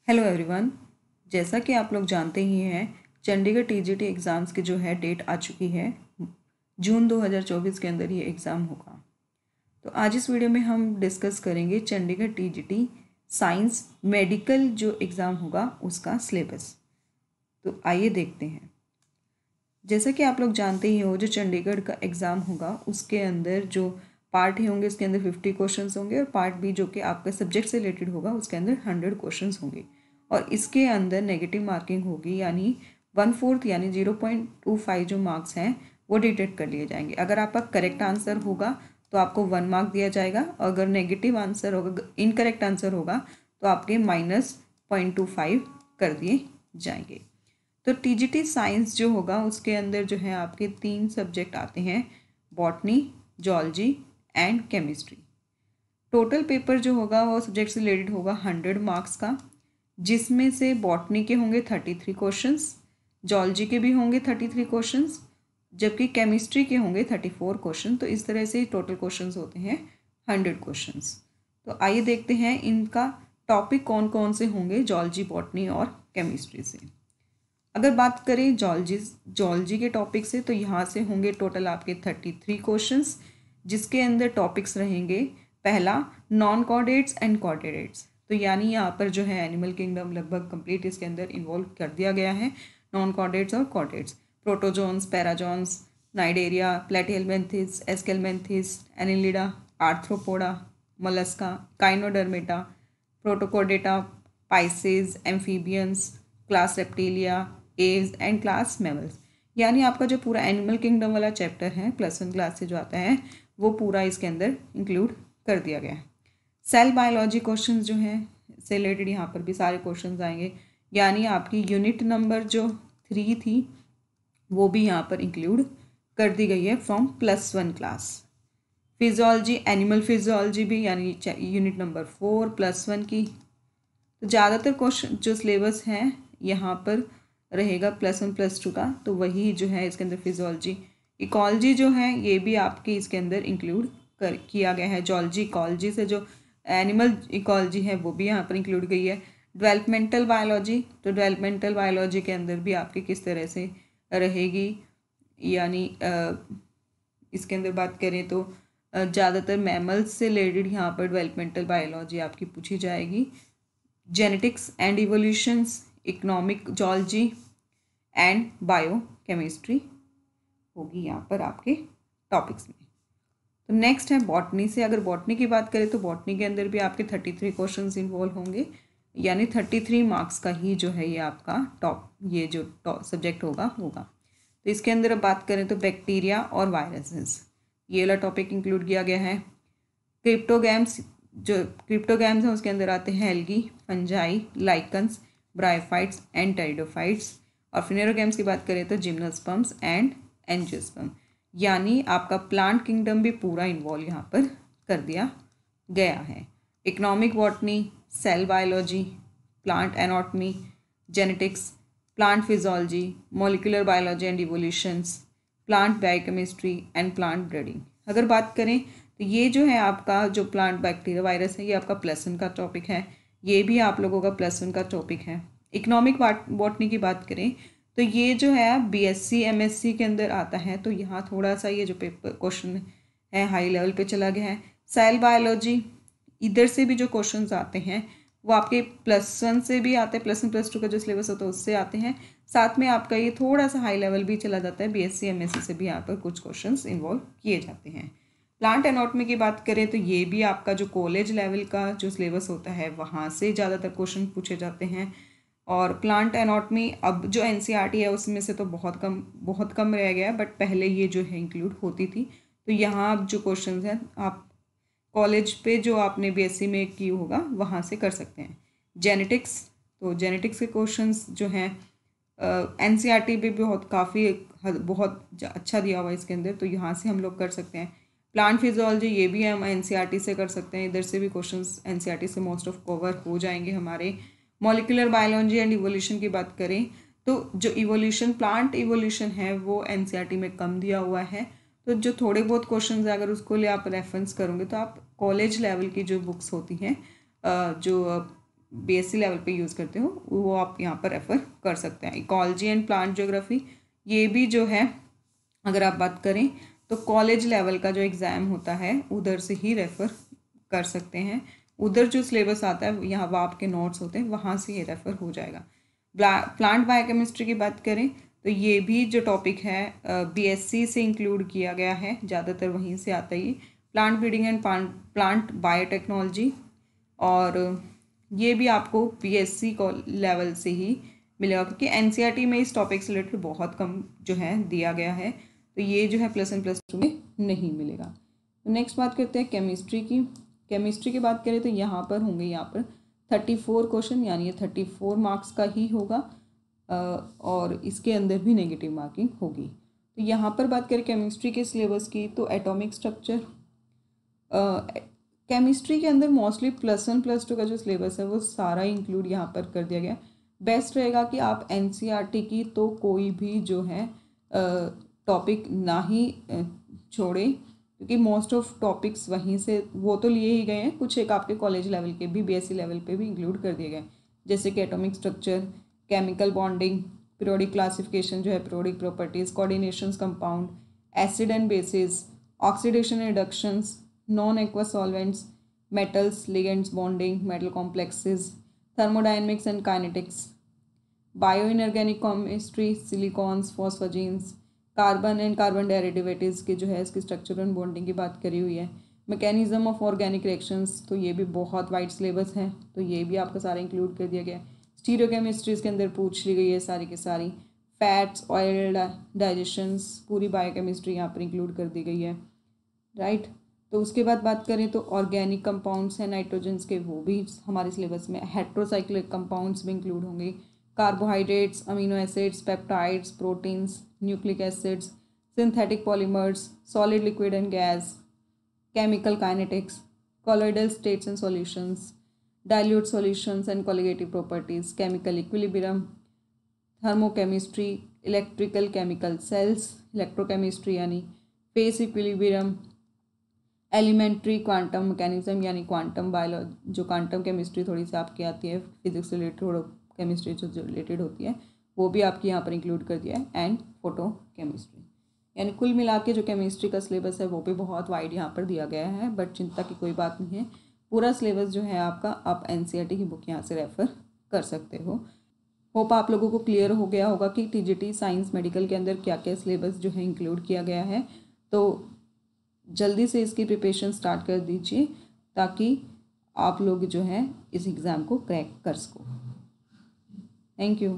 Hello everyone. जैसा कि आप लोग जानते ही हैं, चंडीगढ़ टीजीटी एग्ज़ाम्स की जो है डेट आ चुकी है। जून 2024 के अंदर ये एग्ज़ाम होगा। तो आज इस वीडियो में हम डिस्कस करेंगे चंडीगढ़ टीजीटी साइंस मेडिकल जो एग्ज़ाम होगा उसका सिलेबस। तो आइए देखते हैं। जैसा कि आप लोग जानते ही हो, जो चंडीगढ़ का एग्ज़ाम होगा उसके अंदर जो पार्ट ही होंगे उसके अंदर 50 क्वेश्चंस होंगे और पार्ट बी जो कि आपका सब्जेक्ट से रिलेटेड होगा उसके अंदर 100 क्वेश्चंस होंगे और इसके अंदर नेगेटिव मार्किंग होगी, यानी 1/4 यानी 0.25 जो मार्क्स हैं वो डिटेक्ट कर लिए जाएंगे। अगर आपका करेक्ट आंसर होगा तो आपको 1 मार्क दिया जाएगा, और अगर नेगेटिव आंसर होगा, इनकरेक्ट आंसर होगा तो आपके -0.25 कर दिए जाएंगे। तो टीजीटी साइंस जो होगा उसके अंदर जो है आपके 3 सब्जेक्ट आते हैं, botany, zoology and chemistry. Total paper जो होगा वो सब्जेक्ट से रिलेटेड होगा 100 मार्क्स का, जिसमें से बॉटनी के होंगे 33 क्वेश्चंस, जूलॉजी के भी होंगे 33 क्वेश्चंस, जबकि केमिस्ट्री के होंगे 34 क्वेश्चन। तो इस तरह से टोटल क्वेश्चंस होते हैं 100 क्वेश्चंस। तो आइए देखते हैं इनका टॉपिक कौन कौन से होंगे जूलॉजी, बॉटनी और केमिस्ट्री से। अगर बात करें जूलॉजी के टॉपिक से, तो यहाँ से होंगे टोटल आपके 33 क्वेश्चंस, जिसके अंदर टॉपिक्स रहेंगे। पहला, नॉन कॉर्डेट्स एंड कॉर्डेट्स। तो यानी यहाँ पर जो है एनिमल किंगडम लगभग कंप्लीट इसके अंदर इन्वॉल्व कर दिया गया है, नॉन कॉर्डेट्स और chordates. Protozoans, parazoans, Cnidaria, Platyhelminthes, Aschelminthes, Annelida, Arthropoda, Mollusca, Echinodermata, Protochordata, Pisces, amphibians, class Reptilia, Aves and class mammals. यानी आपका जो पूरा एनिमल किंगडम वाला चैप्टर है +1 क्लास से जो आता है वो पूरा इसके अंदर इंक्लूड कर दिया गया है। सेल बायोलॉजी क्वेश्चंस जो हैं से रिलेटेड यहाँ पर भी सारे क्वेश्चंस आएंगे, यानी आपकी यूनिट नंबर जो 3 थी वो भी यहाँ पर इंक्लूड कर दी गई है from +1 class. Physiology, animal physiology भी, यानी यूनिट नंबर 4 +1 की। तो ज़्यादातर क्वेश्चन जो सिलेबस हैं यहाँ पर रहेगा +1 +2 का, तो वही जो है इसके अंदर फिजियोलॉजी। इकोलॉजी जो है ये भी आपकी इसके अंदर इंक्लूड किया गया है। जूलॉजी, इकोलॉजी से जो एनिमल इकोलॉजी है वो भी यहाँ पर इंक्लूड गई है। डेवलपमेंटल बायोलॉजी, तो डेवलपमेंटल बायोलॉजी के अंदर भी आपकी किस तरह से रहेगी, यानी इसके अंदर बात करें तो ज़्यादातर मैमल्स से रिलेटेड यहाँ पर डेवलपमेंटल बायोलॉजी आपकी पूछी जाएगी। Genetics and evolutions, economic zoology and bio chemistry होगी यहाँ पर आपके टॉपिक्स में। तो नेक्स्ट है बॉटनी से। अगर बॉटनी की बात करें तो बॉटनी के अंदर भी आपके 33 क्वेश्चंस इन्वॉल्व होंगे, यानी 33 मार्क्स का ही जो है ये आपका ये जो सब्जेक्ट होगा। तो इसके अंदर अब बात करें तो बैक्टीरिया और वायरसेस, ये वाला टॉपिक इंक्लूड किया गया है। क्रिप्टोगैम्स, जो क्रिप्टोगैम्स हैं उसके अंदर आते हैं algae, fungi, lichens, bryophytes and pteridophytes. और फिनेरोगैम्स की बात करें तो जिम्नोस्पर्म्स एंड एंजियोस्पर्म, यानी आपका प्लांट किंगडम भी पूरा इन्वॉल्व यहाँ पर कर दिया गया है। Economic botany, cell biology, plant anatomy, genetics, plant physiology, molecular biology and evolutions, plant biochemistry and plant breeding. अगर बात करें तो ये जो है आपका जो प्लांट बैक्टीरिया वायरस है ये आपका +1 का टॉपिक है, ये भी आप लोगों का +1 का टॉपिक है। इकोनॉमिक बॉटनी की बात करें तो ये जो है BSc MSc के अंदर आता है, तो यहाँ थोड़ा सा ये जो पेपर क्वेश्चन है हाई लेवल पे चला गया है। सेल बायोलॉजी, इधर से भी जो क्वेश्चंस आते हैं वो आपके +1 से भी आते हैं, +1 +2 का जो सिलेबस होता है उससे आते हैं, साथ में आपका ये थोड़ा सा हाई लेवल भी चला जाता है। BSc MSc से भी यहाँ पर कुछ क्वेश्चंस इन्वॉल्व किए जाते हैं। प्लांट एनाटॉमी की बात करें तो ये भी आपका जो कॉलेज लेवल का जो सिलेबस होता है वहाँ से ज़्यादातर क्वेश्चन पूछे जाते हैं। और प्लांट एनाटॉमी अब जो NCERT है उसमें से तो बहुत कम रह गया, बट पहले ये जो है इंक्लूड होती थी। तो यहाँ अब जो क्वेश्चंस हैं आप कॉलेज पे जो आपने BSc में की होगा वहाँ से कर सकते हैं। जेनेटिक्स, तो जेनेटिक्स के क्वेश्चंस जो हैं NCERT भी बहुत अच्छा दिया हुआ है इसके अंदर, तो यहाँ से हम लोग कर सकते हैं। प्लांट फिजियोलॉजी ये भी हम NCERT से कर सकते हैं, इधर से भी क्वेश्चंस NCERT से मोस्ट ऑफ कवर हो जाएंगे हमारे। मॉलिक्यूलर बायोलॉजी एंड इवोल्यूशन की बात करें तो जो इवोल्यूशन, प्लांट इवोल्यूशन है वो NCERT में कम दिया हुआ है, तो जो थोड़े बहुत क्वेश्चंस है अगर उसको लिए आप रेफरेंस करोगे तो आप कॉलेज लेवल की जो बुक्स होती हैं जो बीएससी लेवल पे यूज़ करते हो वो आप यहाँ पर रेफ़र कर सकते हैं। इकोलॉजी एंड प्लांट ज्योग्राफी, ये भी जो है अगर आप बात करें तो कॉलेज लेवल का जो एग्ज़ाम होता है उधर से ही रेफ़र कर सकते हैं। उधर जो सिलेबस आता है यहाँ वो आपके नोट्स होते हैं, वहाँ से ये रेफ़र हो जाएगा। प्लांट बायोकेमिस्ट्री की बात करें तो ये भी जो टॉपिक है बीएससी से इंक्लूड किया गया है, ज़्यादातर वहीं से आता ही। Plant breeding and plant biotechnology, और ये भी आपको बीएससी को लेवल से ही मिलेगा, क्योंकि एनसीईआरटी में इस टॉपिक से रिलेटेड बहुत कम जो है दिया गया है, तो ये जो है +1 +2 में नहीं मिलेगा। तो नेक्स्ट बात करते हैं केमिस्ट्री की। केमिस्ट्री की बात करें तो यहाँ पर होंगे यहाँ पर 34 क्वेश्चन, यानी ये 34 मार्क्स का ही होगा और इसके अंदर भी नेगेटिव मार्किंग होगी। तो यहाँ पर बात करें केमिस्ट्री के सिलेबस की तो एटॉमिक स्ट्रक्चर, केमिस्ट्री के अंदर मोस्टली +1 +2 का जो सिलेबस है वो सारा इंक्लूड यहाँ पर कर दिया गया। बेस्ट रहेगा कि आप एनसीईआरटी की तो कोई भी जो है टॉपिक ना ही छोड़ें, क्योंकि मोस्ट ऑफ टॉपिक्स वहीं से वो तो लिए ही गए हैं, कुछ एक आपके कॉलेज लेवल के भी बीएससी लेवल पे भी इंक्लूड कर दिए गए, जैसे कि atomic structure, chemical bonding, periodic classification जो है, periodic properties, coordinations compound, acid and bases, oxidation reductions, non aqueous solvents, metals, ligands bonding, metal complexes, thermodynamics and kinetics, bio inorganic chemistry, silicones, phosphazenes, carbon and carbon derivatives के जो है इसकी structure and bonding की बात करी हुई है। Mechanism of organic reactions, तो ये भी बहुत वाइड सिलेबस है, तो ये भी आपका सारा इंक्लूड कर दिया गया है। स्टीरियोकेमिस्ट्रीज के अंदर पूछ ली गई है सारी की सारी। फैट्स, ऑयल डाइजेशंस, पूरी बायोकेमिस्ट्री यहाँ पर इंक्लूड कर दी गई है, राइट। तो उसके बाद बात करें तो ऑर्गेनिक कंपाउंड्स हैं नाइट्रोजन्स के, वो भी हमारे सिलेबस में। हेट्रोसाइक्लिक कंपाउंड्स भी इंक्लूड होंगे। Carbohydrates, amino acids, peptides, proteins, nucleic acids, synthetic polymers, solid liquid and gas, chemical kinetics, colloidal states and solutions, dilute solutions and colligative properties, chemical equilibrium, thermochemistry, electrical chemical cells, electrochemistry यानी phase equilibrium, elementary quantum mechanism यानी quantum biology, जो quantum chemistry थोड़ी सी आपकी आती है, physics से related chemistry जो रिलेटेड होती है वो भी आपकी यहाँ पर इंक्लूड कर दिया है, एंड फोटो केमिस्ट्री। यानी कुल मिला के जो केमिस्ट्री का सिलेबस है वो भी बहुत वाइड यहाँ पर दिया गया है, बट चिंता की कोई बात नहीं है, पूरा सिलेबस जो है आपका आप एनसीईआरटी की बुक यहाँ से रेफ़र कर सकते हो। होप आप लोगों को क्लियर हो गया होगा कि टीजीटी साइंस मेडिकल के अंदर क्या क्या सिलेबस जो है इंक्लूड किया गया है। तो जल्दी से इसकी प्रिपरेशन स्टार्ट कर दीजिए ताकि आप लोग जो है इस एग्ज़ाम को क्रैक कर सको। Thank you.